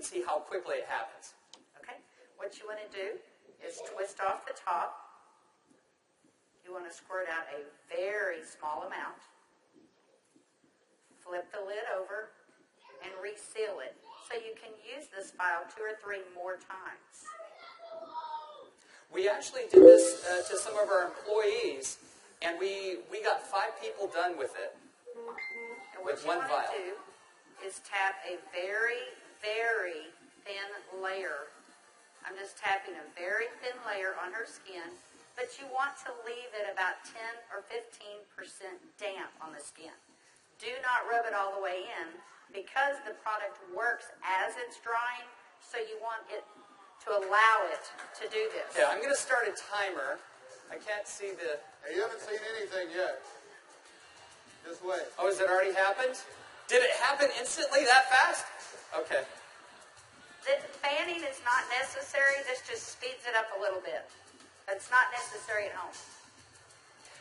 can see how quickly it happens. Okay. What you want to do is twist off the top. You want to squirt out a very small amount. Flip the lid over and reseal it so you can use this file 2 or 3 more times. We actually did this to some of our employees, and we got 5 people done with it. And what with you one want vial. to do is tap a very, very thin layer. I'm just tapping a very thin layer on her skin, but you want to leave it about 10 or 15% damp on the skin. Do not rub it all the way in because the product works as it's drying, so you want it to allow it to do this. Yeah, I'm going to start a timer. I can't see the... Hey, you haven't seen anything yet. Just wait. Oh, has it already happened? Did it happen instantly that fast? Okay. The fanning is not necessary. This just speeds it up a little bit. It's not necessary at home.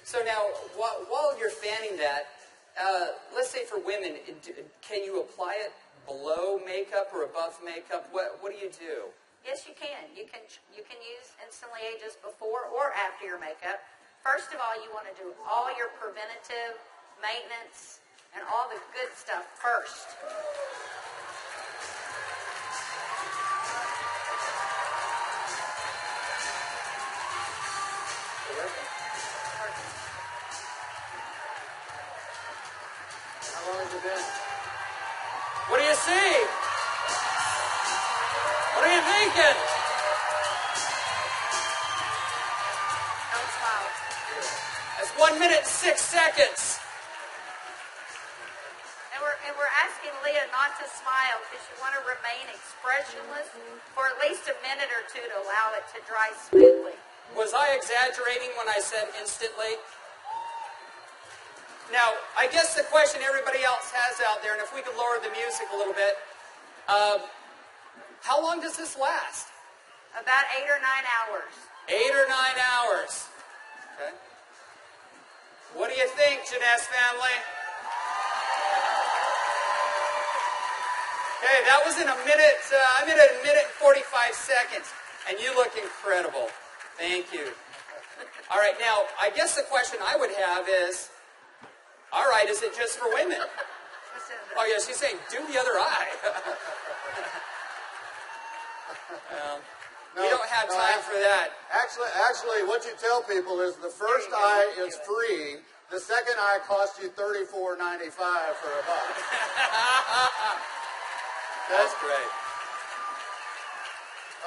So now, while you're fanning that, let's say for women, can you apply it below makeup or above makeup? What do you do? Yes, you can. You can use Instantly Ageless before or after your makeup. First of all, you want to do all your preventative maintenance and all the good stuff first. How long has it been? What do you see? What are you thinking? Don't smile. That's 1 minute and 6 seconds. And we're asking Leah not to smile because you want to remain expressionless for at least a minute or 2 to allow it to dry smoothly. Was I exaggerating when I said instantly? Now, I guess the question everybody else has out there, and if we could lower the music a little bit, how long does this last? About 8 or 9 hours. 8 or 9 hours. Okay. What do you think, Jeunesse family? Okay, that was in a minute. I'm in a minute and 45 seconds, and you look incredible. Thank you. All right, now I guess the question I would have is, all right, is it just for women? Oh yeah, she's saying do the other eye. We don't have time for that. Actually, what you tell people is the first eye is free. The second eye costs you $34.95 for a buck. That's great.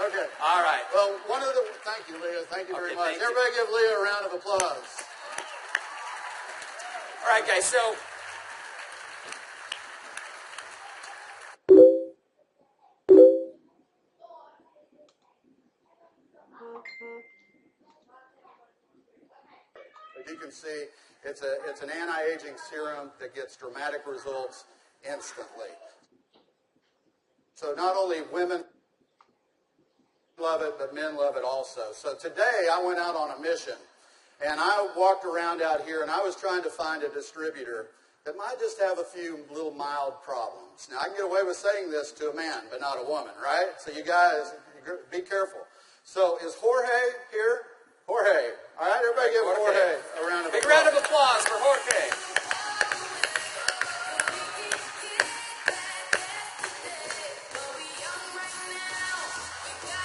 Okay. All right. Well, thank you, Leah. Thank you very much. Everybody give Leah a round of applause. All right, guys, so as you can see, it's an anti-aging serum that gets dramatic results instantly. So not only women love it, but men love it also. So today I went out on a mission, and I walked around out here, and I was trying to find a distributor that might just have a few little mild problems. Now, I can get away with saying this to a man, but not a woman, right? So you guys, be careful. So is Jorge here? Jorge. All right, everybody give Jorge a round of applause. big round of applause for Jorge.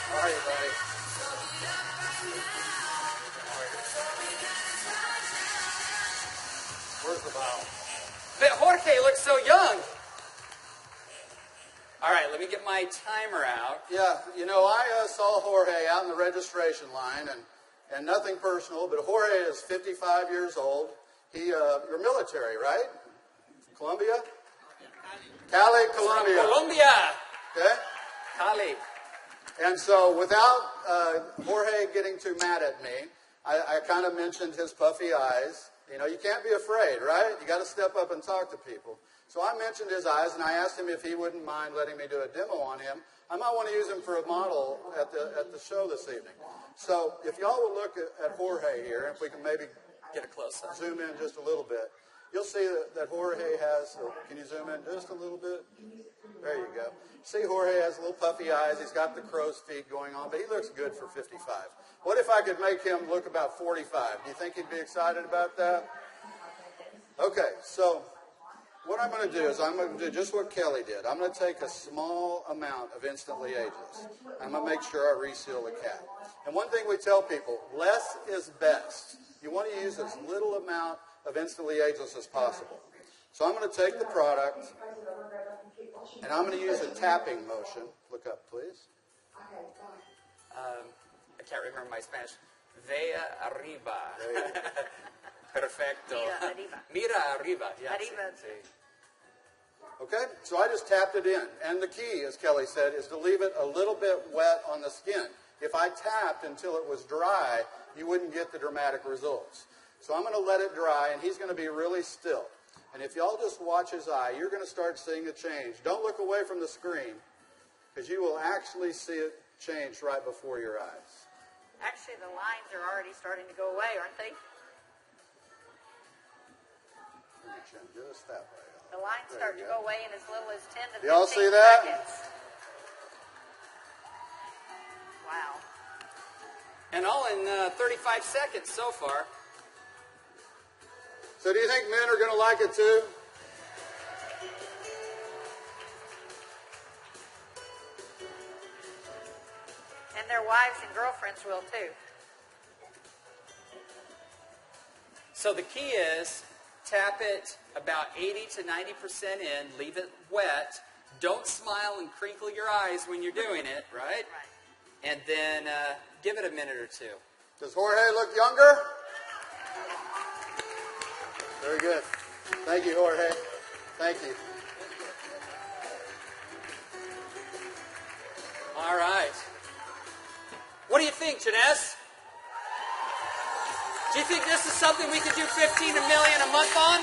How are you, buddy? Where's the bottle? But Jorge looks so young. All right, let me get my timer out. Yeah, you know, I saw Jorge out in the registration line, and nothing personal, but Jorge is 55 years old. You're military, right? Colombia? Cali, Colombia. Colombia. Okay? Cali. And so without Jorge getting too mad at me, I kind of mentioned his puffy eyes. You know, you can't be afraid, right? You got to step up and talk to people. So I mentioned his eyes, and I asked him if he wouldn't mind letting me do a demo on him. I might want to use him for a model at the show this evening. So if y'all will look at Jorge here, if we can maybe Get a close up. zoom in just a little bit. you'll see that Jorge has, can you zoom in just a little bit? There you go. See, Jorge has little puffy eyes. He's got the crow's feet going on, but he looks good for 55. What if I could make him look about 45? Do you think he'd be excited about that? Okay, so what I'm going to do is I'm going to do just what Kelly did. I'm going to take a small amount of Instantly Ageless. I'm going to make sure I reseal the cap. And one thing we tell people, less is best. You want to use as little amount of Instantly Ageless as possible. So I'm going to take the product, and I'm going to use a tapping motion. Look up, please. I can't remember my Spanish. Vea arriba. Perfecto. Mira arriba. Mira arriba. Yeah, Arriba. sí. Okay, so I just tapped it in. And the key, as Kelly said, is to leave it a little bit wet on the skin. If I tapped until it was dry, you wouldn't get the dramatic results. So I'm going to let it dry, and he's going to be really still. And if y'all just watch his eye, you're going to start seeing a change. Don't look away from the screen, because you will actually see it change right before your eyes. Actually, the lines are already starting to go away, aren't they? Just that way. The lines There start you to go. go away in as little as 10 to 15 Y'all see that? seconds. Wow. And all in 35 seconds so far. So do you think men are going to like it too? And their wives and girlfriends will too. So the key is tap it about 80 to 90% in, leave it wet. Don't smile and crinkle your eyes when you're doing it, right? Right. And then give it a minute or two. Does Jorge look younger? Very good. Thank you, Jorge. Thank you. All right. What do you think, Jeunesse? Do you think this is something we could do 15 million a month on?